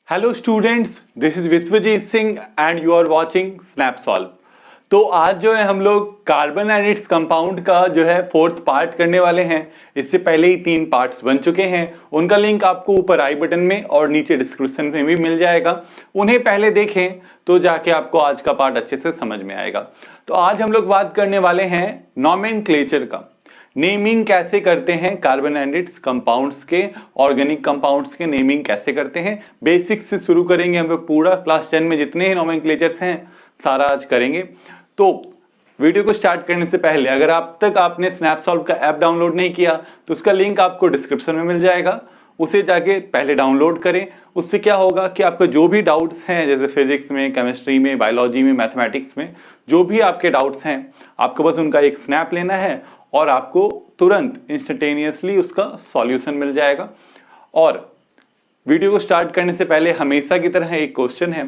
Hello students, this is Vishwajeet Singh and you are watching Snapsolve. तो आज जो है हम लोग कार्बन एंड इट्स कंपाउंड का जो है फोर्थ पार्ट करने वाले हैं। इससे पहले ही 3 पार्ट्स बन चुके हैं, उनका लिंक आपको ऊपर आई बटन में और नीचे डिस्क्रिप्शन में भी मिल जाएगा। उन्हें पहले देखें तो जाके आपको आज का पार्ट अच्छे से समझ में आएगा। तो आज हम लोग बात करने वाले हैं नॉमेनक्लेचर का। नेमिंग कैसे करते हैं कार्बन एंड इट्स कंपाउंड्स के, ऑर्गेनिक कंपाउंड्स के नेमिंग कैसे करते हैं, बेसिक्स से शुरू करेंगे। हम लोग पूरा क्लास 10 में जितने ही नॉमेनक्लेचर्स हैं सारा आज करेंगे। तो वीडियो को स्टार्ट करने से पहले अगर आप तक आपने स्नैपसॉल्व का ऐप डाउनलोड नहीं किया तो उसका लिंक आपको डिस्क्रिप्शन में मिल जाएगा, उसे जाके पहले डाउनलोड करें। उससे क्या होगा कि आपका जो भी डाउट्स हैं, जैसे फिजिक्स में, केमिस्ट्री में, बायोलॉजी में, मैथमेटिक्स में, जो भी आपके डाउट्स हैं, आपको बस उनका एक स्नैप लेना है और आपको तुरंत इंस्टेंटेनियसली उसका सॉल्यूशन मिल जाएगा। और वीडियो को स्टार्ट करने से पहले हमेशा की तरह एक क्वेश्चन है।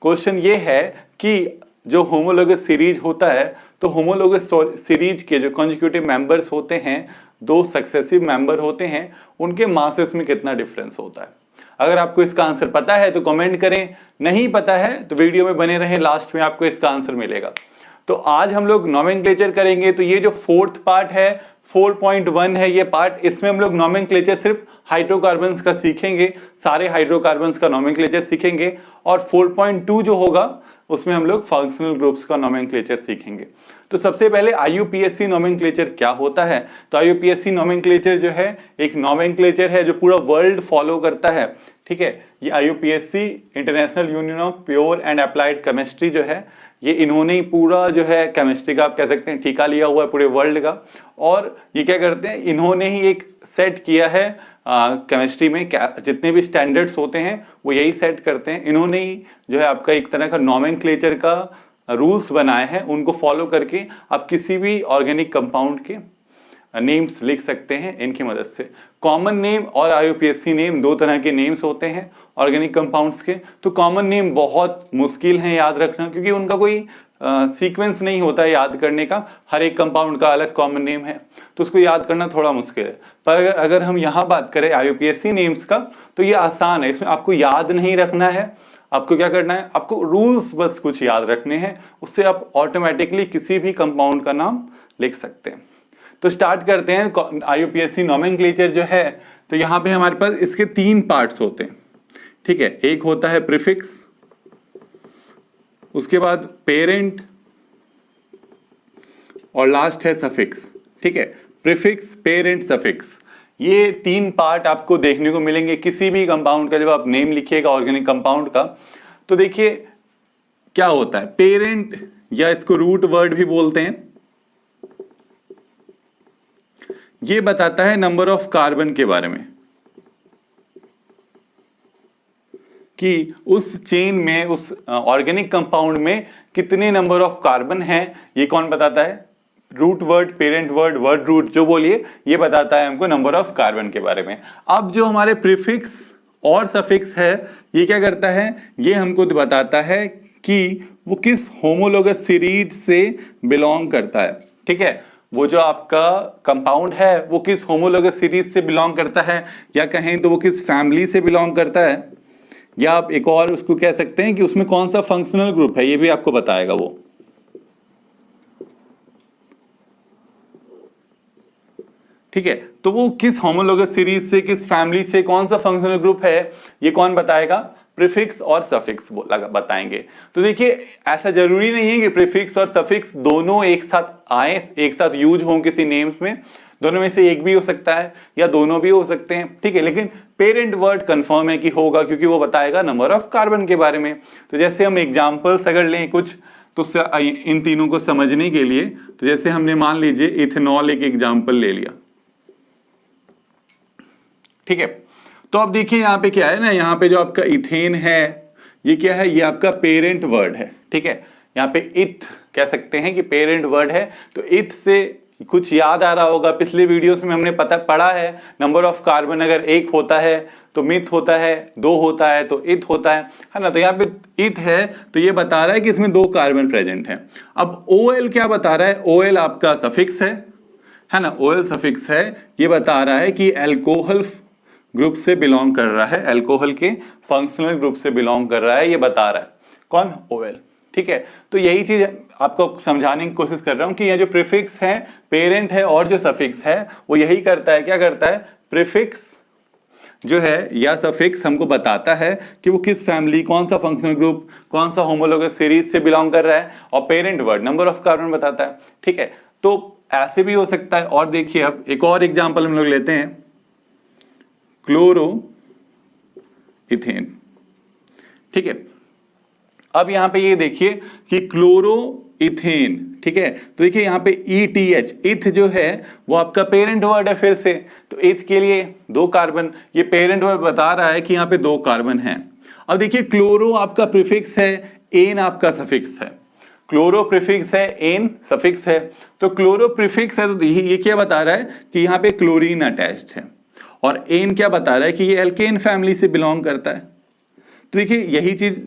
क्वेश्चन ये है कि जो होमोलोगस सीरीज होता है, तो होमोलोगस सीरीज के जो कॉन्जिक्यूटिव मेंबर्स होते हैं, 2 सक्सेसिव मेंबर होते हैं, उनके मासेस में कितना डिफरेंस होता है। अगर आपको इसका आंसर पता है तो कमेंट करें, नहीं पता है तो वीडियो में बने रहें, लास्ट में आपको इसका आंसर मिलेगा। तो आज हम लोग नॉमेनक्लेचर करेंगे। तो ये जो फोर्थ पार्ट है 4.1 है ये पार्ट, इसमें हम लोग नॉमेनक्लेचर सिर्फ हाइड्रोकार्बन्स का सीखेंगे, सारे हाइड्रोकार्बन्स का नॉमेनक्लेचर सीखेंगे। और 4.2 जो होगा उसमें हम लोग फंक्शनल ग्रुप्स का नॉमेनक्लेचर सीखेंगे। तो सबसे पहले IUPAC नॉमेनक्लेचर क्या होता है। तो IUPAC नॉमेनक्लेचर जो है एक नॉमेनक्लेचर है जो पूरा वर्ल्ड फॉलो करता है। ठीक है, ये IUPAC international union of pure and applied chemistry जो है, ये इन्होंने ही पूरा जो है केमिस्ट्री का आप कह सकते हैं ठेका लिया हुआ है पूरे वर्ल्ड का। और ये क्या करते हैं, इन्होंने ही एक सेट किया है केमिस्ट्री में जितने भी स्टैंडर्ड्स होते हैं वो यही सेट करते हैं। इन्होंने ही जो है आपका एक तरह का नॉमेनक्लेचर का रूल्स बनाए हैं, उनको फॉलो करके आप किसी भी ऑर्गेनिक कंपाउंड के नेम्स लिख सकते हैं इनकी मदद से। कॉमन नेम और IUPAC नेम 2 तरह के नेम्स होते हैं ऑर्गेनिक कंपाउंड्स के। तो कॉमन नेम बहुत मुश्किल है याद रखना, क्योंकि उनका कोई सीक्वेंस नहीं होता है याद करने का। हर एक कंपाउंड का अलग कॉमन नेम है, तो उसको याद करना थोड़ा मुश्किल है। पर अगर हम यहाँ बात करें IUPAC नेम्स का, तो ये आसान है। इसमें आपको याद नहीं रखना है, आपको क्या करना है, आपको रूल्स बस कुछ याद रखने हैं, उससे आप ऑटोमेटिकली किसी भी कंपाउंड का नाम लिख सकते हैं। तो स्टार्ट करते हैं IUPAC नॉमेनक्लेचर जो है। तो यहाँ पे हमारे पास इसके 3 पार्ट्स होते हैं। ठीक है, एक होता है प्रीफिक्स, उसके बाद पेरेंट और लास्ट है सफिक्स। ठीक है, प्रीफिक्स, पेरेंट, सफिक्स, ये 3 पार्ट आपको देखने को मिलेंगे किसी भी कंपाउंड का जब आप नेम लिखिएगा ऑर्गेनिक कंपाउंड का। तो देखिए क्या होता है, पेरेंट या इसको रूट वर्ड भी बोलते हैं, ये बताता है नंबर ऑफ कार्बन के बारे में, कि उस चेन में, उस ऑर्गेनिक कंपाउंड में कितने नंबर ऑफ कार्बन हैं। ये कौन बताता है, root word, parent word, word root जो बोलिए, ये बताता है हमको नंबर ऑफ कार्बन के बारे में। अब जो हमारे प्रीफिक्स और सफिक्स है, ये क्या करता है, ये हमको बताता है कि वो किस होमोलोगस सीरीज से बिलोंग करता है। ठीक है, वो जो आपका कंपाउंड है वो किस होमोलोगस सीरीज से बिलोंग करता है, या कहें तो वो किस फैमिली से बिलोंग करता है, या आप एक और उसको कह सकते हैं कि उसमें कौन सा फंक्शनल ग्रुप है, ये भी आपको बताएगा वो। ठीक है, तो वो किस होमोलोगस सीरीज से, किस फैमिली से, कौन सा फंक्शनल ग्रुप है, ये कौन बताएगा, प्रीफिक्स और सफिक्स बताएंगे। तो देखिए ऐसा जरूरी नहीं है कि प्रीफिक्स और सफिक्स दोनों एक साथ आए, एक साथ यूज हों किसी नेम्स में। दोनों में से एक भी हो सकता है या दोनों भी हो सकते हैं। ठीक है, लेकिन पेरेंट वर्ड कंफर्म है कि होगा, क्योंकि वो बताएगा नंबर ऑफ कार्बन के बारे में। तो जैसे हम एग्जांपल्स अगर लें कुछ, तो इन तीनों को समझने के लिए, तो जैसे हमने मान लीजिए इथेनॉल एक एग्जाम्पल ले लिया। ठीक है, तो अब देखिए यहाँ पे क्या है ना, यहाँ पे जो आपका इथेन है ये क्या है, ये आपका पेरेंट वर्ड है। ठीक है, यहाँ पे इथ कह सकते हैं कि पेरेंट वर्ड है। तो इथ से कुछ याद आ रहा होगा, पिछले वीडियोस में हमने पढ़ा है नंबर ऑफ कार्बन अगर 1 होता है तो मिथ होता है, 2 होता है तो इथ होता है ना। तो यहाँ पे इथ है तो ये बता रहा है कि इसमें 2 कार्बन प्रेजेंट है। अब OL क्या बता रहा है, OL आपका सफिक्स है ना, OL सफिक्स है, ये बता रहा है कि एल्कोहल ग्रुप से बिलोंग कर रहा है, अल्कोहल के फंक्शनल ग्रुप से बिलोंग कर रहा है, ये बता रहा है कौन, OL। ठीक है, तो यही चीज आपको समझाने की कोशिश कर रहा हूं कि ये जो प्रीफिक्स है, पेरेंट है और जो सफिक्स है, वो यही करता है, क्या करता है, प्रीफिक्स जो है या सफिक्स हमको बताता है कि वो किस फैमिली, कौन सा फंक्शनल ग्रुप, कौन सा होमोलोगस सीरीज से बिलोंग कर रहा है, और parent word number of carbon बताता है। ठीक है, तो ऐसे भी हो सकता है। और देखिए अब एक और एग्जांपल हम लोग लेते हैं, क्लोरो इथेन। ठीक है, अब यहां पे ये देखिए कि क्लोरो इथेन, ठीक है, तो देखिए यहाँ पे ETH, इथ जो है वो आपका पेरेंट वर्ड है फिर से, तो इथ के लिए 2 कार्बन, ये पेरेंट वर्ड बता रहा है कि यहाँ पे 2 कार्बन हैं। अब देखिए क्लोरो आपका प्रीफिक्स है, एन आपका सफिक्स है, क्लोरो प्रीफिक्स है, एन सफिक्स है, तो क्लोरो प्रीफिक्स है तो ये क्या बता रहा है कि यहाँ पे क्लोरीन अटैच्ड है, और एन क्या बता रहा है कि ये एल्केन फैमिली से बिलोंग करता है। तो देखिए यही चीज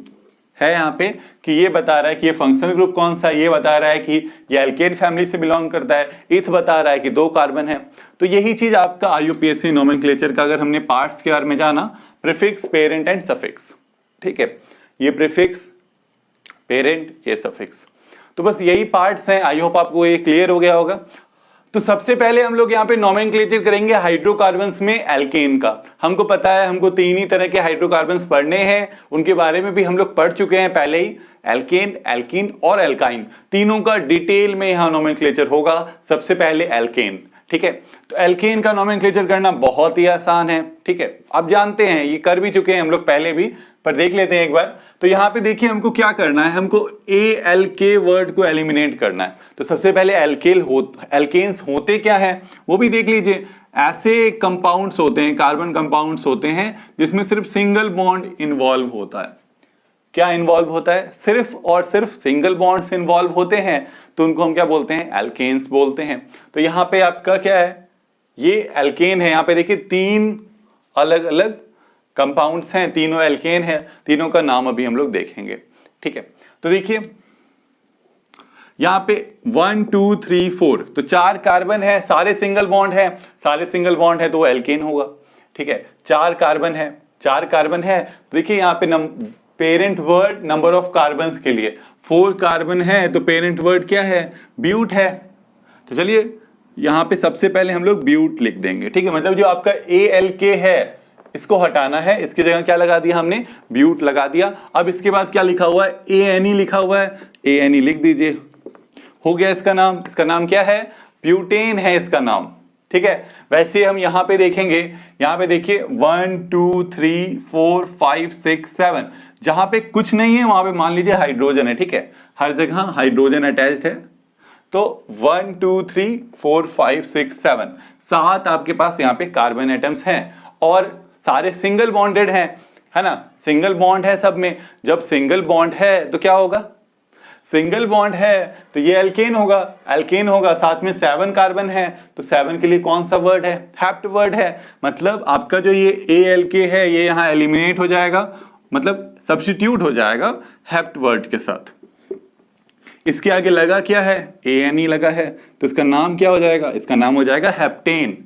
है यहाँ पे कि ये बता रहा है कि ये फंक्शनल ग्रुप कौन सा है, ये बता रहा है कि ये एल्केन फैमिली से बिलोंग करता है, इथ बता रहा है कि 2 कार्बन है। तो यही चीज आपका IUPAC नोमेनक्लेचर का अगर हमने पार्ट्स के बारे में जाना, प्रीफिक्स, पेरेंट एंड सफिक्स। ठीक है, ये प्रीफिक्स, पेरेंट, ये सफिक्स, तो बस यही पार्ट्स हैं। आई होप आपको ये क्लियर हो गया होगा। तो सबसे पहले हम लोग यहाँ पे नोमेनक्लेचर करेंगे हाइड्रोकार्बन्स में एल्केन का। हमको पता है हमको 3 ही तरह के हाइड्रोकार्बन्स पढ़ने हैं, उनके बारे में भी हम लोग पढ़ चुके हैं पहले ही, एल्केन, एल्कीन और एल्काइन, तीनों का डिटेल में यहाँ नोमेनक्लेचर होगा। सबसे पहले एल्केन। ठीक है, तो एल्केन का नोमेनक्लेचर करना बहुत ही आसान है। ठीक है, आप जानते हैं, ये कर भी चुके हैं हम लोग पहले भी, पर देख लेते हैं एक बार। तो यहाँ पे देखिए हमको क्या करना है, हमको ALK वर्ड को एलिमिनेट करना है। तो सबसे पहले एल्केन्स होते क्या है वो भी देख लीजिए। ऐसे कंपाउंड्स होते हैं, कार्बन कंपाउंड्स होते हैं जिसमें सिर्फ सिंगल बॉन्ड इन्वॉल्व होता है। क्या इन्वॉल्व होता है, सिर्फ और सिर्फ सिंगल बॉन्ड्स इन्वॉल्व होते हैं, तो उनको हम क्या बोलते हैं, एल्केन्स बोलते हैं। तो यहाँ पे आपका क्या है, ये एल्केन है। यहाँ पे देखिए 3 अलग अलग कंपाउंड्स हैं, तीनों एल्केन है, तीनों का नाम अभी हम लोग देखेंगे। ठीक है, तो देखिए यहाँ पे 1 2 3 4, तो 4 कार्बन है, सारे सिंगल बॉन्ड है, सारे सिंगल बॉन्ड है तो वो एल्केन होगा। ठीक है, 4 कार्बन है, 4 कार्बन है, तो देखिए यहाँ पे parent word number of carbons के लिए 4 कार्बन है, तो पेरेंट वर्ड क्या है, ब्यूट है। तो चलिए यहाँ पे सबसे पहले हम लोग ब्यूट लिख देंगे। ठीक है, मतलब जो आपका ALK है इसको हटाना है, इसकी जगह क्या लगा दिया हमने, ब्यूट लगा दिया। अब इसके बाद क्या लिखा हुआ है, ANE लिखा हुआ है, ANE लिख दीजिए, हो गया इसका नाम। इसका नाम क्या है, ब्यूटेन है इसका नाम। ठीक है, वैसे हम यहाँ पे देखेंगे, यहाँ पे देखिए 1 2 3 4 5 6 7, जहां पे कुछ नहीं है वहां पे मान लीजिए हाइड्रोजन है। ठीक है, हर जगह हाइड्रोजन अटैच्ड है। तो 1 2 3 4 5 6 7, 7 आपके पास यहाँ पे कार्बन एटम्स हैं, और सारे सिंगल बॉन्डेड हैं, है ना, सिंगल बॉन्ड है सब में। जब सिंगल बॉन्ड है तो क्या होगा, सिंगल बॉन्ड है तो ये एल्केन होगा, एल्केन होगा, साथ में 7 कार्बन है, तो 7 के लिए कौन सा वर्ड है, हेप्ट वर्ड है। मतलब आपका जो ये ALK है ये यहाँ एलिमिनेट हो जाएगा, मतलब सब्स्टिट्यूट हो जाएगा हेप्ट वर्ड के साथ। इसके आगे लगा क्या है, ANE लगा है, तो इसका नाम क्या हो जाएगा, इसका नाम हो जाएगा हेप्टेन।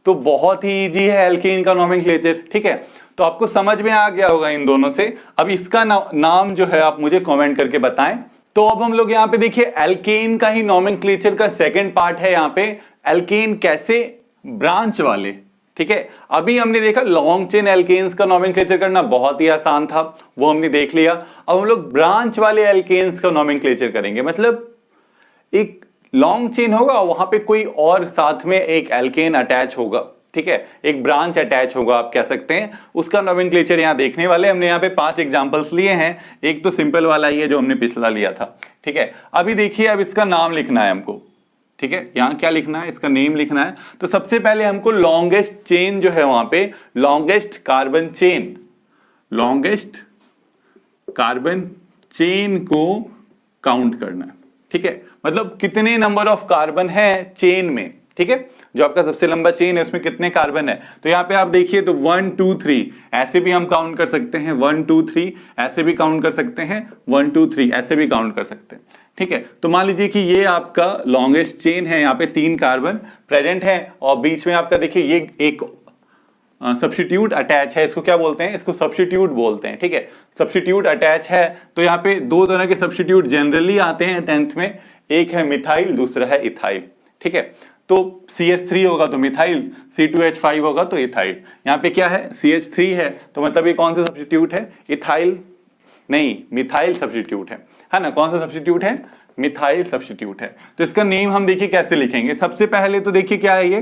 तो बहुत ही इजी है एल्केन का नोमेनक्लेचर। ठीक है, तो आपको समझ में आ गया होगा इन दोनों से। अब इसका नाम जो है आप मुझे कमेंट करके बताएं। तो अब हम लोग यहाँ पे देखिए एल्केन का ही नोमेनक्लेचर का सेकंड पार्ट है यहाँ पे, एल्केन कैसे, ब्रांच वाले। ठीक है, अभी हमने देखा लॉन्ग चेन एल्केन्स का नोमेनक्लेचर करना बहुत ही आसान था, वो हमने देख लिया। अब हम लोग ब्रांच वाले एल्केन्स का नोमेनक्लेचर करेंगे, मतलब एक लॉन्ग चेन होगा, वहां पे कोई और साथ में एक एल्केन अटैच होगा। ठीक है, एक ब्रांच अटैच होगा आप कह सकते हैं, उसका नोमेनक्लेचर यहाँ देखने वाले। हमने यहाँ पे 5 एग्जांपल्स लिए हैं, एक तो सिंपल वाला ही है जो हमने पिछला लिया था। ठीक है, अभी देखिए अब इसका नाम लिखना है हमको। ठीक है, यहाँ क्या लिखना है, इसका नेम लिखना है। तो सबसे पहले हमको लॉन्गेस्ट चेन जो है वहां पे, longest carbon chain, longest carbon chain को काउंट करना है। ठीक है, मतलब कितने नंबर ऑफ कार्बन है चेन में। ठीक है, जो आपका सबसे लंबा चेन है उसमें कितने कार्बन है। तो यहाँ पे आप देखिए तो 1 2 3 ऐसे भी हम काउंट कर सकते हैं, 1 2 3 ऐसे भी काउंट कर सकते हैं, 1 2 3 ऐसे भी काउंट कर सकते हैं। ठीक है, तो मान लीजिए कि ये आपका लॉन्गेस्ट चेन है, यहाँ पे 3 कार्बन प्रेजेंट है, और बीच में आपका देखिए ये एक सब्स्टिट्यूट अटैच है, इसको क्या बोलते हैं, इसको सब्स्टिट्यूट बोलते हैं, ठीक है। सब्स्टिट्यूट अटैच है तो यहाँ पे दो तरह के सब्स्टिट्यूट जनरली आते हैं 10th में, एक है मिथाइल, दूसरा है इथाइल, ठीक है। तो CH3 होगा तो मिथाइल, C2H5 होगा तो इथाइल। यहाँ पे क्या है, CH3 है तो मतलब ये कौन सा सब्स्टिट्यूट है, इथाइल नहीं, मिथाइल सब्स्टिट्यूट है ना। कौन सा सब्स्टिट्यूट है, मिथाइल सब्स्टिट्यूट है। तो इसका नेम हम देखिए कैसे लिखेंगे। सबसे पहले तो देखिए क्या है, ये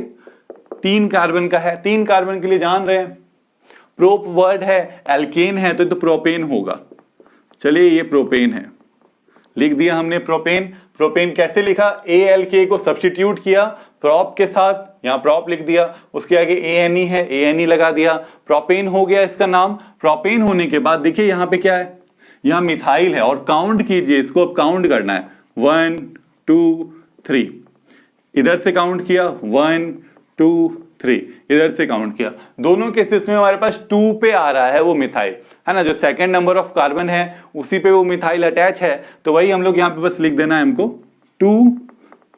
3 कार्बन का है, 3 कार्बन के लिए जान रहे हैं प्रोप वर्ड है, एल्केन है तो प्रोपेन होगा। चलिए ये प्रोपेन है, लिख दिया हमने प्रोपेन। प्रोपेन कैसे लिखा, ALK को सब्स्टिट्यूट किया प्रोप के साथ, यहाँ प्रोप लिख दिया, उसके आगे ANE है, ANE लगा दिया, प्रोपेन हो गया इसका नाम। प्रोपेन होने के बाद देखिए यहाँ पे क्या है, यहाँ मिथाइल है और काउंट कीजिए इसको, अब काउंट करना है 1 2 3, इधर से काउंट किया 1 2 3, इधर से काउंट किया। दोनों केसेस में हमारे पास 2 पे आ रहा है वो मिथाइल, है ना। जो सेकंड नंबर ऑफ कार्बन है उसी पे वो मिथाइल अटैच है, तो वही हम लोग यहाँ पे बस लिख देना है हमको 2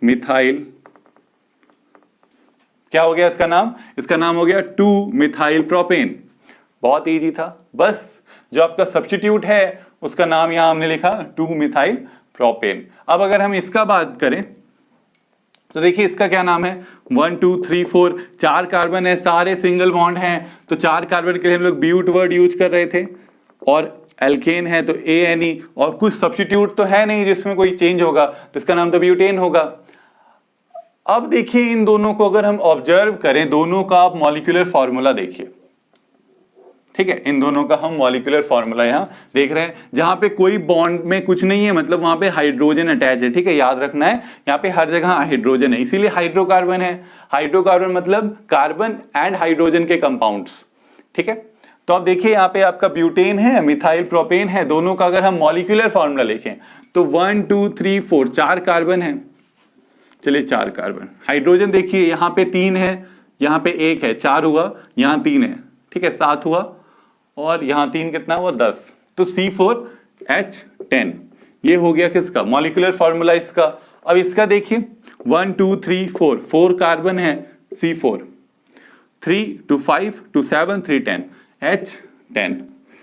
मिथाइल। क्या हो गया इसका नाम, इसका नाम हो गया 2 मिथाइल प्रोपेन। बहुत इजी था, बस जो आपका सब्स्टिट्यूट है उसका नाम यहां हमने लिखा 2 मिथाइल प्रोपेन। अब अगर हम इसका बात करें तो देखिए इसका क्या नाम है, 1 2 3 4, 4 कार्बन है, सारे सिंगल बॉन्ड हैं, तो 4 कार्बन के लिए हम लोग ब्यूट वर्ड यूज कर रहे थे, और एल्केन है तो ANE, और कुछ सब्स्टिट्यूट तो है नहीं जिसमें कोई चेंज होगा, तो इसका नाम तो ब्यूटेन होगा। अब देखिए इन दोनों को अगर हम ऑब्जर्व करें, दोनों का आप मॉलिक्यूलर फॉर्मूला देखिए, ठीक है। इन दोनों का हम मॉलिक्यूलर फॉर्मूला यहाँ देख रहे हैं, जहां पे कोई बॉन्ड में कुछ नहीं है, मतलब वहां पे हाइड्रोजन अटैच है, ठीक है। याद रखना है यहाँ पे हर जगह हाइड्रोजन है, इसीलिए हाइड्रोकार्बन है। हाइड्रोकार्बन मतलब कार्बन एंड हाइड्रोजन के कंपाउंड्स, ठीक है। तो अब देखिए यहाँ पे आपका ब्यूटेन है, मिथाइल प्रोपेन है, दोनों का अगर हम मॉलिक्यूलर फॉर्मूला लिखें तो 1 2 3 4, 4 कार्बन है। चलिए 4 कार्बन, हाइड्रोजन देखिए यहाँ पे 3 है, यहाँ पे 1 है, 4 हुआ, यहाँ 3 है, ठीक है, 7 हुआ, और यहाँ 3 कितना हुआ, 10, तो C4H10 ये हो गया किसका मॉलिक्यूलर फॉर्मूला इसका। अब इसका देखिए 1 2 3 4, 4 कार्बन है, C4, 3 2 5 2 7 3 10, H10।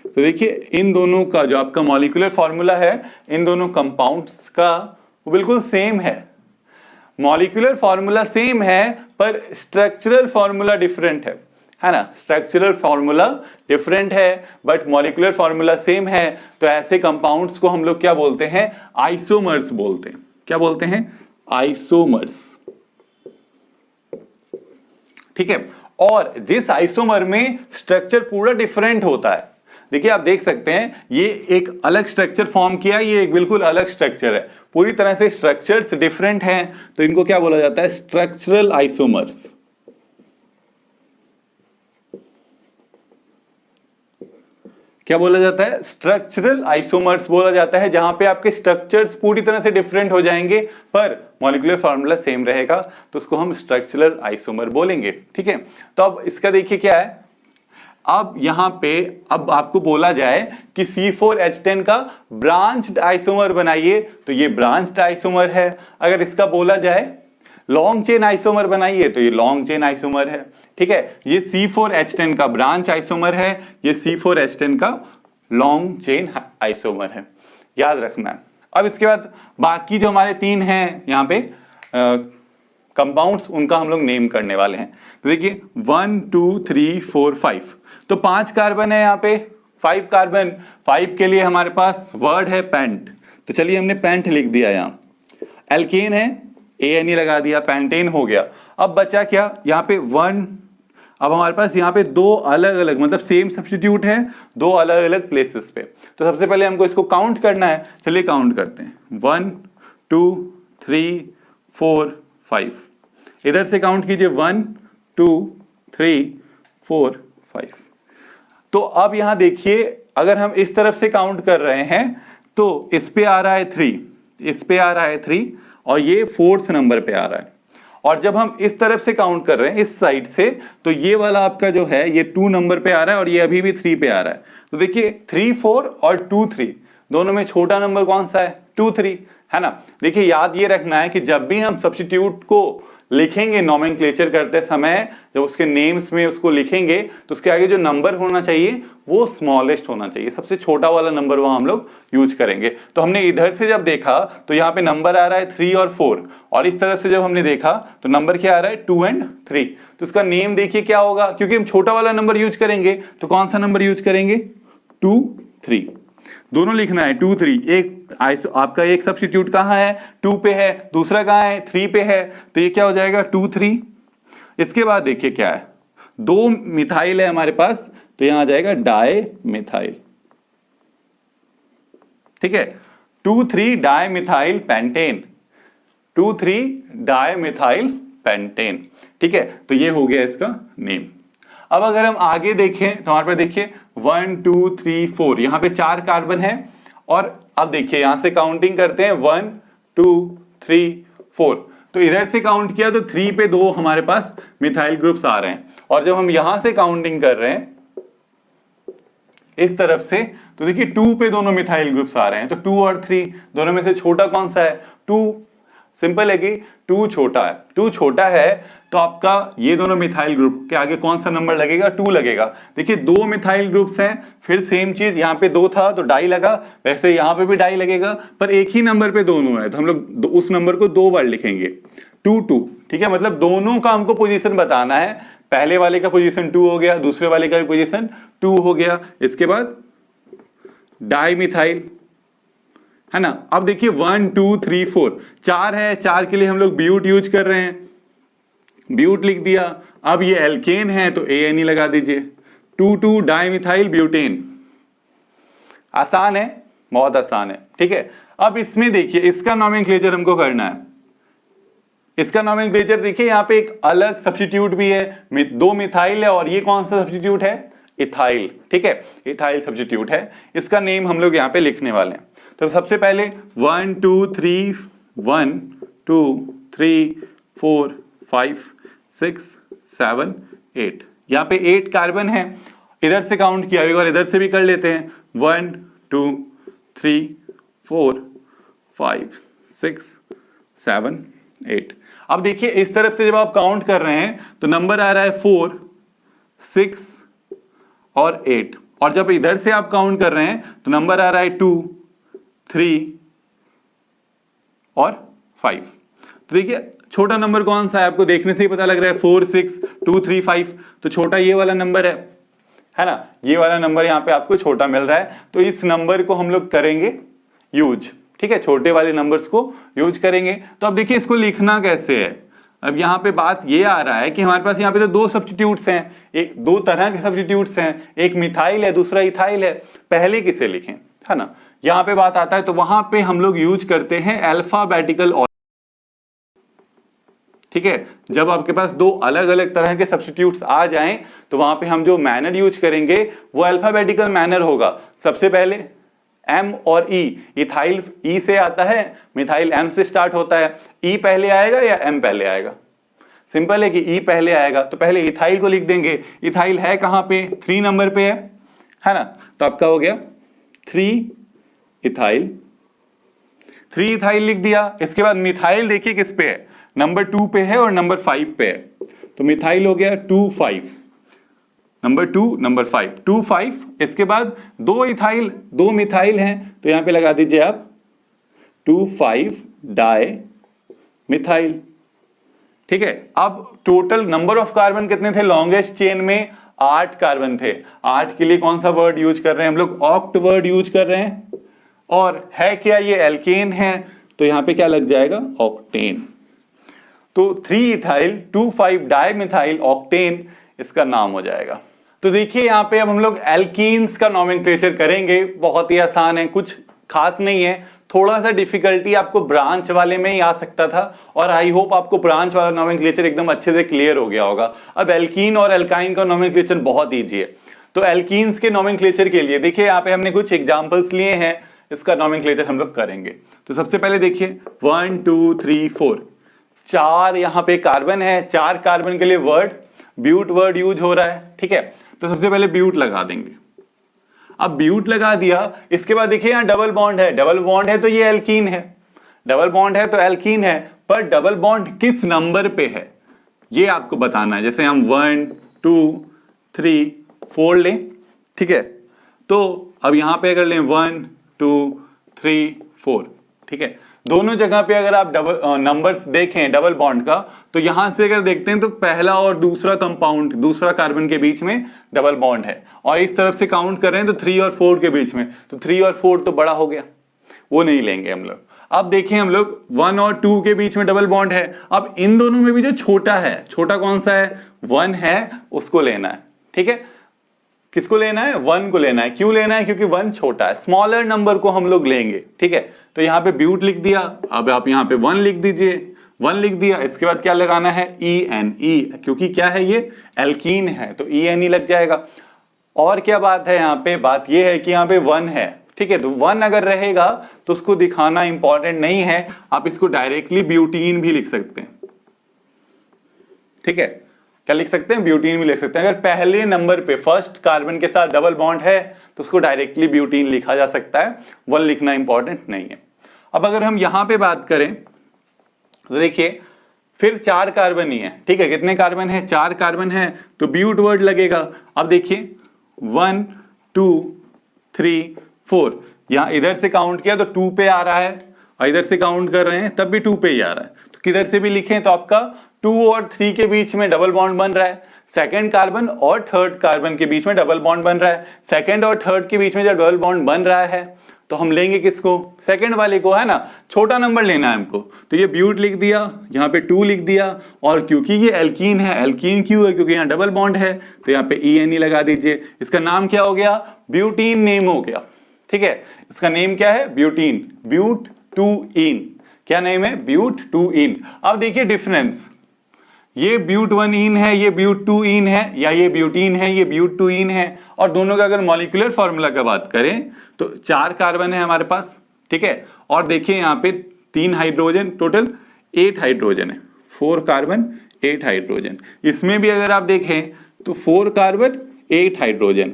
तो देखिए इन दोनों का जो आपका मॉलिक्यूलर फॉर्मूला है इन दोनों कंपाउंड्स का वो बिल्कुल सेम है। मॉलिक्यूलर फॉर्मूला सेम है पर स्ट्रक्चरल फॉर्मूला डिफरेंट है ना। स्ट्रक्चरल फॉर्मूला डिफरेंट है बट मॉलिक्यूलर फॉर्मूला सेम है, तो ऐसे कंपाउंड्स को हम लोग क्या बोलते हैं, आइसोमर्स बोलते हैं। क्या बोलते हैं, आइसोमर्स, ठीक है। और जिस आइसोमर में स्ट्रक्चर पूरा डिफरेंट होता है, देखिए आप देख सकते हैं ये एक अलग स्ट्रक्चर फॉर्म किया, ये एक बिल्कुल अलग स्ट्रक्चर है, पूरी तरह से स्ट्रक्चर्स डिफरेंट हैं, तो इनको क्या बोला जाता है, स्ट्रक्चरल आइसोमर्स। क्या बोला जाता है, स्ट्रक्चरल आइसोमर्स बोला जाता है, जहां पे आपके स्ट्रक्चर्स पूरी तरह से डिफरेंट हो जाएंगे पर मॉलिक्यूलर फॉर्मूला सेम रहेगा, तो उसको हम स्ट्रक्चरल आइसोमर बोलेंगे, ठीक है। तो अब इसका देखिए क्या है, अब यहां पे अब आपको बोला जाए कि C4H10 का ब्रांच्ड आइसोमर बनाइए, तो ये ब्रांच्ड आइसोमर है। अगर इसका बोला जाए लॉन्ग चेन आइसोमर बनाइए, तो ये लॉन्ग चेन आइसोमर है, ठीक है। ये C4H10 का ब्रांच आइसोमर है, ये C4H10 का लॉन्ग चेन आइसोमर है, याद रखना है। अब इसके बाद बाकी जो हमारे 3 हैं यहाँ पे कंपाउंड्स, उनका हम लोग नेम करने वाले हैं। तो देखिए 1 2 3 4 5, तो 5 कार्बन है यहाँ पे, 5 कार्बन, 5 के लिए हमारे पास वर्ड है पेंट, तो चलिए हमने पेंट लिख दिया। यहाँ एल्केन है, ANE लगा दिया, पेंटेन हो गया। अब बचा क्या, यहाँ पे 1, अब हमारे पास यहाँ पे 2 अलग अलग, मतलब सेम सब्स्टिट्यूट है 2 अलग अलग प्लेसेस पे, तो सबसे पहले हमको इसको काउंट करना है। चलिए काउंट करते हैं, 1 2 3 4 5, इधर से काउंट कीजिए 1 2 3 4 5। तो अब यहाँ देखिए अगर हम इस तरफ से काउंट कर रहे हैं तो इस पे आ रहा है 3, इस पे आ रहा है 3, और ये 4th नंबर पे आ रहा है। और जब हम इस तरफ से काउंट कर रहे हैं इस साइड से, तो ये वाला आपका जो है ये 2 नंबर पे आ रहा है, और ये अभी भी 3 पे आ रहा है। तो देखिए 3 4 और 2 3 दोनों में छोटा नंबर कौन सा है, 2 3, है ना। देखिए याद ये रखना है कि जब भी हम सब्स्टिट्यूट को लिखेंगे नोमेनक्लेचर करते समय, जब उसके नेम्स में उसको लिखेंगे तो उसके आगे जो नंबर होना चाहिए वो स्मॉलेस्ट होना चाहिए, सबसे छोटा वाला नंबर वहां हम लोग यूज करेंगे। तो हमने इधर से जब देखा तो यहाँ पे नंबर आ रहा है 3 और 4, और इस तरफ से जब हमने देखा तो नंबर क्या आ रहा है 2 और 3। तो इसका नेम देखिए क्या होगा, क्योंकि हम छोटा वाला नंबर यूज करेंगे तो कौन सा नंबर यूज करेंगे, 2 3, दोनों लिखना है 2 3। एक आपका एक सब्स्टिट्यूट कहाँ है, 2 पे है, दूसरा कहाँ है 3 पे है, तो ये क्या हो जाएगा 2 3। इसके बाद देखिए क्या है, 2 मिथाइल है हमारे पास, तो यहां आ जाएगा डाई मिथाइल। ठीक है, 2 3 di methyl pentane, 2 3 di methyl pentane. ठीक है, तो ये हो गया इसका नेम। अब अगर हम आगे देखें तो हमारे पास देखिए 1 2 3 4, यहां पे 4 कार्बन है, और अब देखिए यहां से काउंटिंग करते हैं 1 2 3 4, तो इधर से काउंट किया तो 3 पे 2 हमारे पास मिथाइल ग्रुप्स आ रहे हैं, और जब हम यहां से काउंटिंग कर रहे हैं इस तरफ से तो देखिए 2 पे दोनों मिथाइल ग्रुप्स आ रहे हैं, तो 2 और 3 दोनों में से छोटा कौन सा है, 2। सिंपल है कि 2 छोटा है, 2 छोटा है तो आपका ये दोनों मिथाइल ग्रुप के आगे कौन सा नंबर लगेगा, 2 लगेगा। देखिए 2 मिथाइल ग्रुप्स हैं, फिर सेम चीज यहाँ पे 2 था तो डाई लगा, वैसे यहाँ पे भी डाई लगेगा, पर एक ही नंबर पे दोनों है तो हम लोग उस नंबर को 2 बार लिखेंगे, 2 2। ठीक है, मतलब दोनों का हमको पोजीशन बताना है, पहले वाले का पोजीशन 2 हो गया, दूसरे वाले का भी पोजीशन 2 हो गया। इसके बाद डाई मिथाइल है ना। अब देखिए 1 2 3 4, 4 है, 4 के लिए हम लोग ब्यूट यूज कर रहे हैं, ब्यूट लिख दिया। अब ये एल्केन है तो ANE लगा दीजिए, 2 2 डाई मिथाइल ब्यूटेन। आसान है, बहुत आसान है। ठीक है, अब इसमें देखिए इसका नोमेनक्लेचर हमको करना है। इसका नोमेनक्लेचर देखिए यहाँ पे एक अलग सब्स्टिट्यूट भी है, 2 मिथाइल है, और ये कौन सा सब्स्टिट्यूट है, इथाइल। ठीक है, इथाइल सब्स्टिट्यूट है, इसका नेम हम लोग यहाँ पे लिखने वाले हैं। तो सबसे पहले 1 2 3 1 2 3 4 5 6 7 8, यहाँ पे 8 कार्बन है, इधर से काउंट किया, एक बार इधर से भी कर लेते हैं, 1 2 3 4 5 6 7 8। अब देखिए इस तरफ से जब आप काउंट कर रहे हैं तो नंबर आ रहा है 4 6 और 8, और जब इधर से आप काउंट कर रहे हैं तो नंबर आ रहा है 2 3 और 5। तो देखिए छोटा नंबर कौन सा है, आपको देखने से ही पता लग रहा है 4 6 2 3 5, तो छोटा ये वाला नंबर है ना, ये वाला नंबर यहाँ पे आपको छोटा मिल रहा है, तो इस नंबर को हम लोग करेंगे यूज। ठीक है, छोटे वाले नंबर्स को यूज करेंगे। तो अब देखिए इसको लिखना कैसे है, अब यहाँ पे बात ये आ रहा है कि हमारे पास यहाँ पे तो 2 सब्स्टिट्यूट्स हैं, एक 2 तरह के सब्स्टिट्यूट्स हैं, एक मिथाइल है दूसरा इथाइल है, पहले किसे लिखें, है ना, यहाँ पे बात आता है। तो वहां पे हम लोग यूज करते हैं अल्फाबेटिकल ऑर्डर। ठीक है, जब आपके पास 2 अलग अलग तरह के सब्स्टिट्यूट्स आ जाएं तो वहां पे हम जो मैनर यूज करेंगे वो अल्फाबेटिकल मैनर होगा। सबसे पहले M और E, इथाइल E से आता है, मिथाइल M से स्टार्ट होता है, E पहले आएगा या M पहले आएगा, सिंपल है कि E पहले आएगा, तो पहले इथाइल को लिख देंगे। इथाइल है कहां पे, 3 नंबर पे है ना, तो आपका हो गया 3 इथाइल, 3 इथाइल लिख दिया। इसके बाद मिथाइल देखिए किस पे है, नंबर 2 पे है और नंबर 5 पे है, तो मिथाइल हो गया 2 5, नंबर 2 नंबर 5 2 5। इसके बाद 2 इथाइल 2 मिथाइल हैं, तो यहां पे लगा दीजिए आप 2 5 डाई मिथाइल। ठीक है, अब टोटल नंबर ऑफ कार्बन कितने थे, लॉन्गेस्ट चेन में 8 कार्बन थे। 8 के लिए कौन सा वर्ड यूज कर रहे हैं हम लोग, ऑक्ट वर्ड यूज कर रहे हैं, और है क्या ये एल्केन है, तो यहां पे क्या लग जाएगा, ऑक्टेन। तो 3 इथाइल 2 5 डाई मिथाइल ऑक्टेन इसका नाम हो जाएगा। तो देखिए यहाँ पे अब हम लोग एल्कीन्स का नोमेनक्लेचर करेंगे, बहुत ही आसान है, कुछ खास नहीं है, थोड़ा सा डिफिकल्टी आपको ब्रांच वाले में ही आ सकता था, और आई होप आपको ब्रांच वाला नोमेनक्लेचर एकदम अच्छे से क्लियर हो गया होगा। अब एल्कीन और एल्काइन का नोमेनक्लेचर बहुत ईजी है। तो एल्कीन्स के नोमेनक्लेचर के लिए देखिए यहाँ पे हमने कुछ एग्जाम्पल्स लिए हैं, इसका नोमेनक्लेचर हम लोग करेंगे। तो सबसे पहले देखिए 1 2 3 4, 4 यहाँ पे कार्बन है, 4 कार्बन के लिए वर्ड ब्यूट वर्ड यूज हो रहा है। ठीक है, तो सबसे पहले ब्यूट लगा देंगे। अब ब्यूट लगा दिया, इसके बाद देखिए यहाँ डबल बॉन्ड है, डबल बॉन्ड है तो ये एल्कीन है, डबल बॉन्ड है तो एल्कीन है, पर डबल बॉन्ड किस नंबर पे है ये आपको बताना है। जैसे हम 1 2 3 4 लें, ठीक है, तो अब यहां पे अगर लें 1 2 3 4, ठीक है, दोनों जगह पे अगर आप डबल नंबर्स देखें डबल बॉन्ड का, तो यहां से अगर देखते हैं तो पहला और दूसरा कंपाउंड, दूसरा कार्बन के बीच में डबल बॉन्ड है, और इस तरफ से काउंट कर रहे हैं तो 3 और 4 के बीच में, तो 3 और 4 तो बड़ा हो गया, वो नहीं लेंगे हम लोग। अब देखिए हम लोग 1 और 2 के बीच में डबल बॉन्ड है, अब इन दोनों में भी जो छोटा है, छोटा कौन सा है, 1 है, उसको लेना है, ठीक है, किसको लेना है, 1 को लेना है। क्यों लेना है, क्योंकि 1 छोटा है, स्मॉलर नंबर को हम लोग लेंगे, ठीक है। तो यहाँ पे ब्यूट लिख दिया, अब आप यहाँ पे 1 लिख दीजिए, 1 लिख दिया, इसके बाद क्या लगाना है, ई, क्योंकि क्या है ये एल्कीन है तो ई लग जाएगा। और क्या बात है यहाँ पे, बात ये है कि यहाँ पे 1 है, ठीक है, तो 1 अगर रहेगा तो उसको दिखाना इंपॉर्टेंट नहीं है, आप इसको डायरेक्टली ब्यूटीन भी लिख सकते हैं, ठीक है, क्या लिख सकते हैं, ब्यूटीन भी लिख सकते हैं। अगर पहले नंबर पे फर्स्ट कार्बन के साथ डबल बॉन्ड है तो उसको डायरेक्टली ब्यूटीन लिखा जा सकता है, 1 लिखना इंपॉर्टेंट नहीं है। अब अगर हम यहां पे बात करें तो देखिए फिर 4 कार्बन ही है, ठीक है, कितने कार्बन है, 4 कार्बन है, तो ब्यूट वर्ड लगेगा। अब देखिए 1 2 3 4, यहां इधर से काउंट किया तो 2 पे आ रहा है, और इधर से काउंट कर रहे हैं तब भी 2 पे ही आ रहा है, तो किधर से भी लिखें तो आपका 2 और 3 के बीच में डबल बॉन्ड बन रहा है, सेकंड कार्बन और थर्ड कार्बन के बीच में डबल बॉन्ड बन रहा है, सेकंड और थर्ड के बीच में जब डबल बॉन्ड बन रहा है तो हम लेंगे किसको, सेकंड वाले को, है ना, छोटा नंबर लेना है हमको, तो ये ब्यूट लिख दिया, यहाँ पे 2 लिख दिया, और क्योंकि ये एल्कीन है, एल्कीन क्यों है, क्योंकि यहाँ डबल बॉन्ड है, तो यहाँ पे ई लगा दीजिए, इसका नाम क्या हो गया, ब्यूटीन नेम हो गया, ठीक है, इसका नेम क्या है, ब्यूटीन, ब्यूट 2 क्या नेम है, ब्यूट 2 अब देखिए डिफरेंस, ये ब्यूट 1 है, ये ब्यूट 2 है, या ये ब्यूटीन है, ये ब्यूट 2 है, और दोनों का अगर मॉलिक्यूलर फॉर्मूला का बात करें तो 4 कार्बन है हमारे पास, ठीक है, और देखिए यहाँ पे 3 हाइड्रोजन, टोटल 8 हाइड्रोजन है, 4 कार्बन 8 हाइड्रोजन, इसमें भी अगर आप देखें तो 4 कार्बन 8 हाइड्रोजन,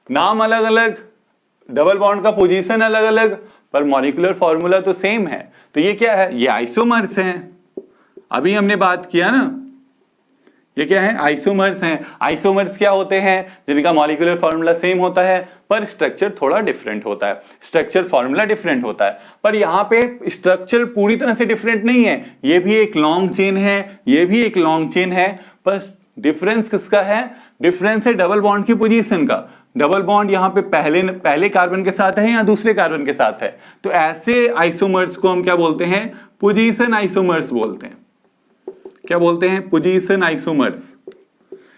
नाम अलग अलग, डबल बॉन्ड का पोजीशन अलग अलग, पर मॉलिक्यूलर फॉर्मूला तो सेम है। तो ये क्या है, ये आइसोमर्स हैं, अभी हमने बात किया ना, ये क्या है, आइसोमर्स हैं। आइसोमर्स क्या होते हैं, जिनका मॉलिक्यूलर फॉर्मूला सेम होता है पर स्ट्रक्चर थोड़ा डिफरेंट होता है, स्ट्रक्चर फॉर्मूला डिफरेंट होता है, पर यहाँ पे स्ट्रक्चर पूरी तरह से डिफरेंट नहीं है, ये भी एक लॉन्ग चेन है, ये भी एक लॉन्ग चेन है, पर डिफरेंस किसका है, डिफरेंस है डबल बॉन्ड की पोजीशन का। डबल बॉन्ड यहाँ पे पहले कार्बन के साथ है या दूसरे कार्बन के साथ है, तो ऐसे आइसोमर्स को हम क्या बोलते हैं, पोजीशन आइसोमर्स बोलते हैं। क्या बोलते हैं, पोजीशन आइसोमर्स।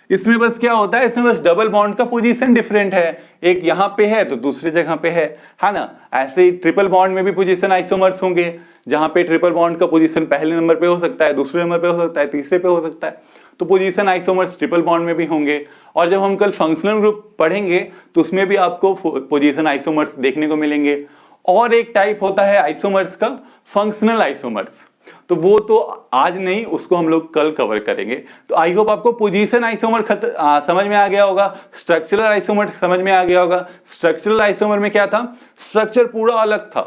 इसमें बस क्या होता है, इसमें बस डबल बॉन्ड का पोजीशन डिफरेंट है, एक यहाँ पे है तो दूसरी जगह पे है ना। ऐसे ही ट्रिपल बॉन्ड में भी पोजीशन आइसोमर्स होंगे, जहां पे ट्रिपल बॉन्ड का पोजीशन पहले नंबर पे हो सकता है, दूसरे नंबर पे हो सकता है, तीसरे पे हो सकता है, तो पोजीशन आइसोमर्स ट्रिपल बॉन्ड में भी होंगे। और जब हम कल फंक्शनल ग्रुप पढ़ेंगे तो उसमें भी आपको पोजीशन आइसोमर्स देखने को मिलेंगे। और एक टाइप होता है आइसोमर्स का, फंक्शनल आइसोमर्स, तो वो तो आज नहीं, उसको हम लोग कल कवर करेंगे। तो आई होप आपको पोजीशन आइसोमर समझ में आ गया होगा, स्ट्रक्चरल आइसोमर समझ में आ गया होगा। स्ट्रक्चरल आइसोमर में क्या था, स्ट्रक्चर पूरा अलग था,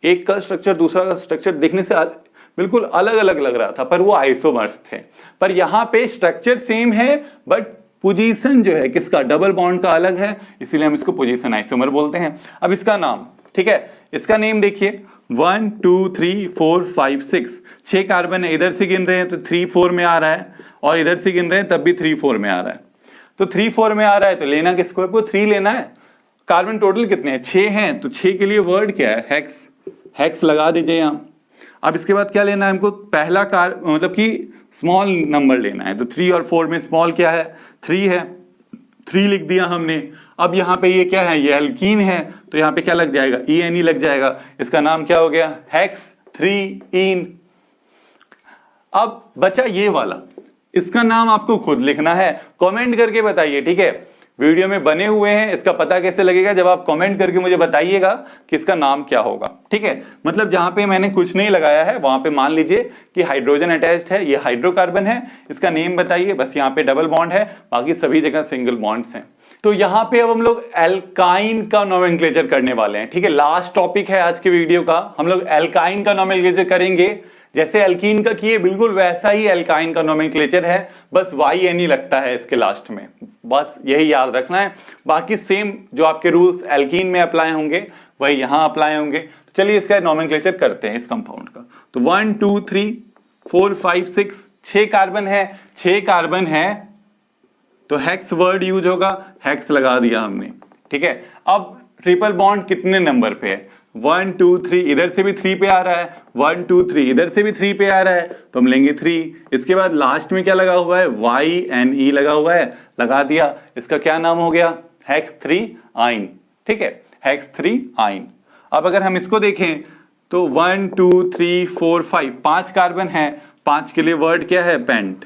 एक का स्ट्रक्चर दूसरा का स्ट्रक्चर देखने से बिल्कुल अलग अलग लग रहा था, पर वो आइसोमर्स थे। पर यहाँ पे स्ट्रक्चर सेम है बट पोजीशन जो है किसका, डबल बॉन्ड का अलग है, इसीलिए हम इसको पोजीशन आइसोमर बोलते हैं। अब इसका नाम, ठीक है, इसका नेम देखिए 1 2 3 4 5 6 कार्बन है, इधर से गिन रहे हैं तो 3 4 में आ रहा है, और इधर से गिन रहे हैं तब भी 3 4 में आ रहा है, तो 3 4 में आ रहा है तो लेना किसको है, वो 3 लेना है। कार्बन टोटल कितने हैं, 6 हैं, तो 6 के लिए वर्ड क्या है, हेक्स, हेक्स लगा दीजिए यहाँ। अब इसके बाद क्या लेना है हमको, पहला मतलब कि स्मॉल नंबर लेना है, तो 3 और 4 में स्मॉल क्या है, 3 है, 3 लिख दिया हमने। अब यहाँ पे ये क्या है, ये एल्कीन है, तो यहाँ पे क्या लग जाएगा, ई लग जाएगा, इसका नाम क्या हो गया, हेक्स 3 अब बचा ये वाला, इसका नाम आपको खुद लिखना है, कमेंट करके बताइए, ठीक है, वीडियो में बने हुए हैं, इसका पता कैसे लगेगा, जब आप कमेंट करके मुझे बताइएगा कि इसका नाम क्या होगा, ठीक है। मतलब जहां पे मैंने कुछ नहीं लगाया है वहां पे मान लीजिए कि हाइड्रोजन अटैच्ड है, ये हाइड्रोकार्बन है, इसका नेम बताइए, बस यहाँ पे डबल बॉन्ड है, बाकी सभी जगह सिंगल बॉन्ड्स हैं। तो यहाँ पे अब हम लोग एल्काइन का नोमेनक्लेचर करने वाले हैं। ठीक है, लास्ट टॉपिक है आज के वीडियो का। हम लोग एल्काइन का नोमेनक्लेचर करेंगे। जैसे एल्कीन का किए बिल्कुल वैसा ही एल्काइन का नोमेनक्लेचर है, बस YNE लगता है इसके लास्ट में, बस यही याद रखना है। बाकी सेम जो आपके रूल्स एल्कीन में अप्लाई होंगे वही यहाँ अप्लाई होंगे। तो चलिए इसका नोमेनक्लेचर करते हैं इस कंपाउंड का। तो 1 2 3 4 5 6 6 कार्बन है, 6 कार्बन है तो हेक्स वर्ड यूज होगा, हेक्स लगा दिया हमने। ठीक है, अब ट्रिपल बॉन्ड कितने नंबर पे है? 1 2 3, इधर से भी 3 पे आ रहा है, 1 2 3 इधर से भी 3 पे आ रहा है तो हम लेंगे 3। इसके बाद लास्ट में क्या लगा हुआ है? YNE लगा हुआ है, लगा दिया। इसका क्या नाम हो गया? हेक्स 3 आइन। ठीक है, हेक्स 3 आइन। अब अगर हम इसको देखें तो 1 2 3 4 5 5 कार्बन है, 5 के लिए वर्ड क्या है? पेंट।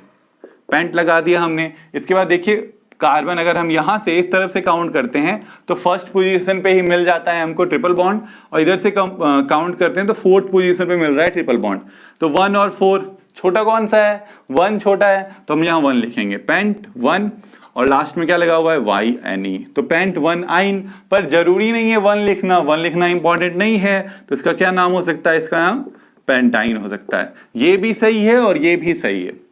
पेंट लगा दिया हमने। इसके बाद देखिए कार्बन अगर हम यहाँ से इस तरफ से काउंट करते हैं तो फर्स्ट पोजीशन पे ही मिल जाता है हमको ट्रिपल बॉन्ड, और इधर से काउंट करते हैं तो फोर्थ पोजीशन पे मिल रहा है ट्रिपल बॉन्ड। तो 1 और 4 छोटा कौन सा है? 1 छोटा है तो हम यहाँ 1 लिखेंगे, पेंट 1, और लास्ट में क्या लगा हुआ है? YNE। तो पेंट 1 आइन। पर जरूरी नहीं है 1 लिखना, 1 लिखना इंपॉर्टेंट नहीं है। तो इसका क्या नाम हो सकता है? इसका नाम पेंटाइन हो सकता है। ये भी सही है और ये भी सही है।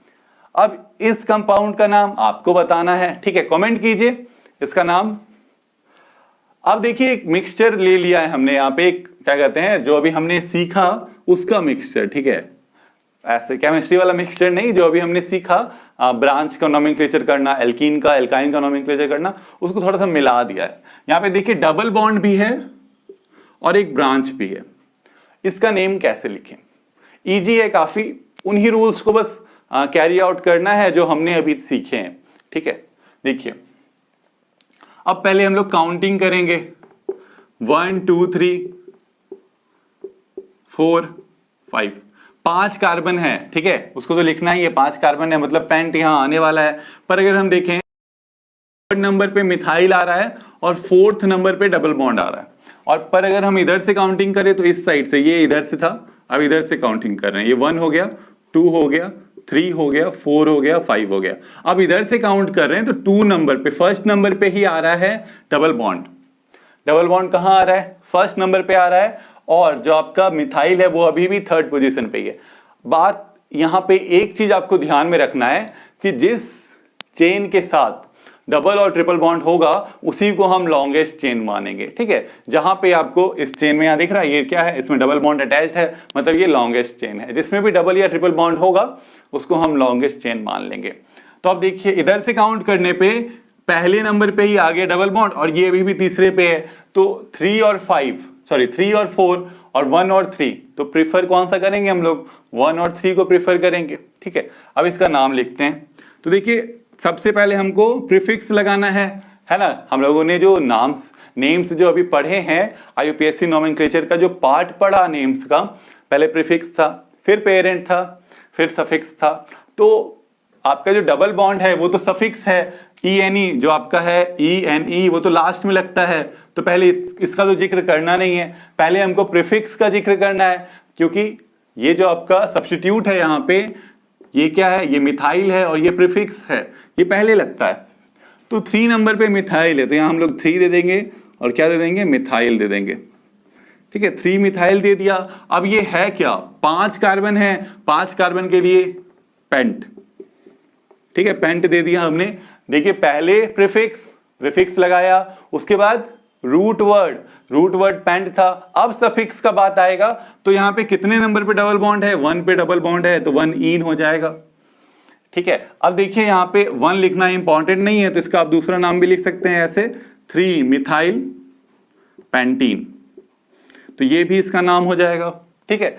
अब इस कंपाउंड का नाम आपको बताना है। ठीक है, कमेंट कीजिए इसका नाम। अब देखिए एक मिक्सचर ले लिया है हमने यहाँ पे, एक क्या कहते हैं जो अभी हमने सीखा उसका मिक्सचर। ठीक है, ऐसे केमिस्ट्री वाला मिक्सचर नहीं, जो अभी हमने सीखा ब्रांच का नोमेनक्लेचर करना, एल्कीन का एल्काइन का नोमेनक्लेचर करना, उसको थोड़ा सा मिला दिया है। यहाँ पे देखिए डबल बॉन्ड भी है और एक ब्रांच भी है। इसका नेम कैसे लिखें? इजी है काफी, उन्हीं रूल्स को बस कैरी आउट करना है जो हमने अभी सीखे हैं। ठीक है, देखिए अब पहले हम लोग काउंटिंग करेंगे। 1 2 3 4 5 5 कार्बन है। ठीक है, उसको तो लिखना ही है, 5 कार्बन है मतलब पेंट यहाँ आने वाला है। पर अगर हम देखें थर्ड नंबर पे मिथाइल आ रहा है और फोर्थ नंबर पे डबल बॉन्ड आ रहा है। और पर अगर हम इधर से काउंटिंग करें तो इस साइड से, ये इधर से था, अब इधर से काउंटिंग कर रहे हैं। ये 1 हो गया, 2 हो गया, 3 हो गया, 4 हो गया, 5 हो गया। अब इधर से काउंट कर रहे हैं तो 2 नंबर पे, फर्स्ट नंबर पे ही आ रहा है डबल बॉन्ड। डबल बॉन्ड कहाँ आ रहा है? फर्स्ट नंबर पे आ रहा है, और जो आपका मिथाइल है वो अभी भी थर्ड पोजीशन पे ही है। बात यहाँ पे एक चीज आपको ध्यान में रखना है कि जिस चेन के साथ डबल और ट्रिपल बॉन्ड होगा उसी को हम लॉन्गेस्ट चेन मानेंगे। ठीक है, जहां पे आपको इस चेन में यहाँ दिख रहा है ये क्या है? इसमें डबल बॉन्ड अटैच्ड है, मतलब ये लॉन्गेस्ट चेन है। जिसमें भी डबल या ट्रिपल बॉन्ड होगा उसको हम लॉन्गेस्ट चेन मान लेंगे। तो अब देखिए इधर से काउंट करने पे पहले नंबर पे ही आ गया डबल बॉन्ड, और ये अभी भी तीसरे पे है। तो 3 और 4 और 1 और 3, तो प्रीफर कौन सा करेंगे हम लोग? 1 और 3 को प्रीफर करेंगे। ठीक है, अब इसका नाम लिखते हैं। तो देखिए सबसे पहले हमको प्रीफिक्स लगाना है ना। हम लोगों ने जो नेम्स जो अभी पढ़े हैं IUPAC नोमेनक्लेचर का जो पार्ट पढ़ा नेम्स का, पहले प्रीफिक्स था, फिर पेरेंट था, फिर सफिक्स था। तो आपका जो डबल बॉन्ड है वो तो सफिक्स है, ENE जो आपका है ENE वो तो लास्ट में लगता है। तो पहले इसका तो जिक्र करना नहीं है, पहले हमको प्रीफिक्स का जिक्र करना है, क्योंकि ये जो आपका सब्स्टिट्यूट है यहाँ पे, ये क्या है? ये मिथाइल है और ये प्रीफिक्स है, ये पहले लगता है। तो 3 नंबर पे मिथाइल है तो यहाँ हम लोग 3 दे देंगे, और क्या दे देंगे? मिथाइल दे देंगे। ठीक है, 3 मिथाइल दे दिया। अब ये है क्या? 5 कार्बन है, 5 कार्बन के लिए पेंट। ठीक है, पेंट दे दिया हमने। देखिए पहले प्रीफिक्स लगाया, उसके बाद रूट वर्ड पेंट था। अब सफिक्स का बात आएगा तो यहाँ पे कितने नंबर पे डबल बॉन्ड है? 1 पे डबल बॉन्ड है तो 1 इन हो जाएगा। ठीक है, अब देखिए यहाँ पे 1 लिखना इंपॉर्टेंट नहीं है तो इसका आप दूसरा नाम भी लिख सकते हैं ऐसे, 3 मिथाइल पेंटीन, तो ये भी इसका नाम हो जाएगा। ठीक है,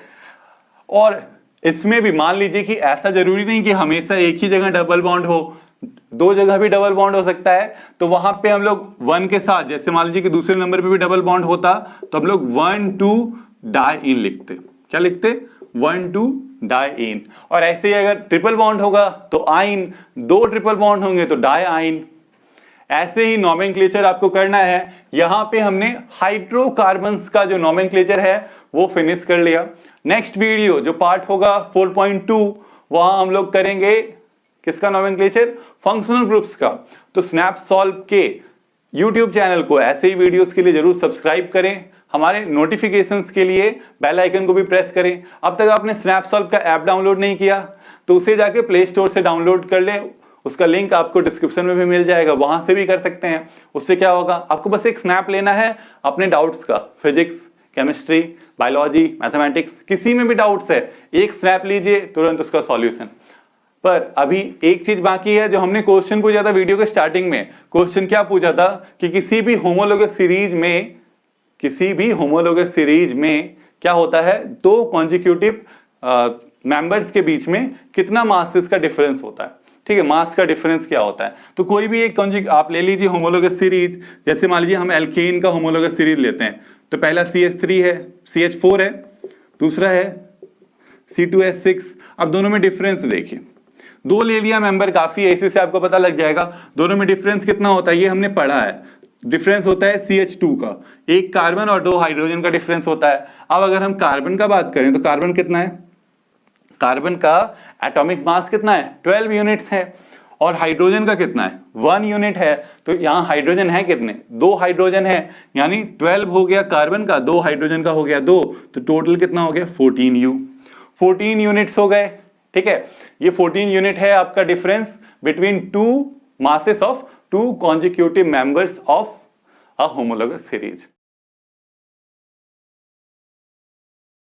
और इसमें भी मान लीजिए कि ऐसा जरूरी नहीं कि हमेशा एक ही जगह डबल बॉन्ड हो, 2 जगह भी डबल बॉन्ड हो सकता है। तो वहां पे हम लोग 1 के साथ, जैसे मान लीजिए कि दूसरे नंबर पे भी डबल बॉन्ड होता तो हम लोग 1 2 डाई इन लिखते। क्या लिखते? 1 2 डाई इन। और ऐसे ही अगर ट्रिपल बॉन्ड होगा तो आइन, 2 ट्रिपल बॉन्ड होंगे तो डाई आइन। ऐसे ही नोमेनक्लेचर आपको करना है। यहां पे हमने हाइड्रोकार्बन्स का जो नोमेनक्लेचर है वो फिनिश कर लिया। नेक्स्ट वीडियो जो पार्ट होगा 4.2, वहां हम लोग करेंगे किसका नोमेनक्लेचर? फंक्शनल ग्रुप्स का। तो स्नैपसॉल्व के YouTube चैनल को ऐसे ही वीडियोस के लिए जरूर सब्सक्राइब करें, हमारे नोटिफिकेशंस के लिए बेल आइकन को भी प्रेस करें। अब तक आपने स्नैपसॉल्व का ऐप डाउनलोड नहीं किया तो उसे जाके प्ले स्टोर से डाउनलोड कर लें, उसका लिंक आपको डिस्क्रिप्शन में भी मिल जाएगा, वहां से भी कर सकते हैं। उससे क्या होगा, आपको बस एक स्नैप लेना है अपने डाउट्स का, फिजिक्स, केमिस्ट्री, बायोलॉजी, मैथमेटिक्स, किसी में भी डाउट्स है, एक स्नैप लीजिए, तुरंत उसका सॉल्यूशन। पर अभी एक चीज बाकी है, जो हमने क्वेश्चन पूछा था वीडियो के स्टार्टिंग में। क्वेश्चन क्या पूछा था कि किसी भी होमोलोगस सीरीज में क्या होता है, दो कॉन्जिक्यूटिव मेंबर्स के बीच में कितना मासेस का डिफरेंस होता है। ठीक है, मास का डिफरेंस क्या होता है। तो कोई भी एक आप ले लीजिए होमोलोगस सीरीज, जैसे मान लीजिए हम एल्केन का होमोलोगस सीरीज लेते हैं, तो पहला CH3 है, CH4 है, दूसरा है C2H6। अब दोनों में डिफरेंस देखिए, दो ले लिया मेंबर काफी है, इसी से आपको पता लग जाएगा दोनों में डिफरेंस कितना होता है, ये हमने पढ़ा है। डिफरेंस होता है CH2 का, एक कार्बन और दो हाइड्रोजन का डिफरेंस होता है। अब अगर हम कार्बन का बात करें तो कार्बन कितना है, कार्बन का एटॉमिक मास कितना है, 12 यूनिट्स है, और हाइड्रोजन का कितना है, 1 यूनिट है। तो यहाँ हाइड्रोजन है कितने, 2 हाइड्रोजन है, यानी 12 हो गया कार्बन का, 2 हाइड्रोजन का हो गया 2, तो टोटल कितना हो गया 14 यूनिट्स हो गए। ठीक है, ये 14 यूनिट है आपका difference between two masses of two consecutive members of a homologous series.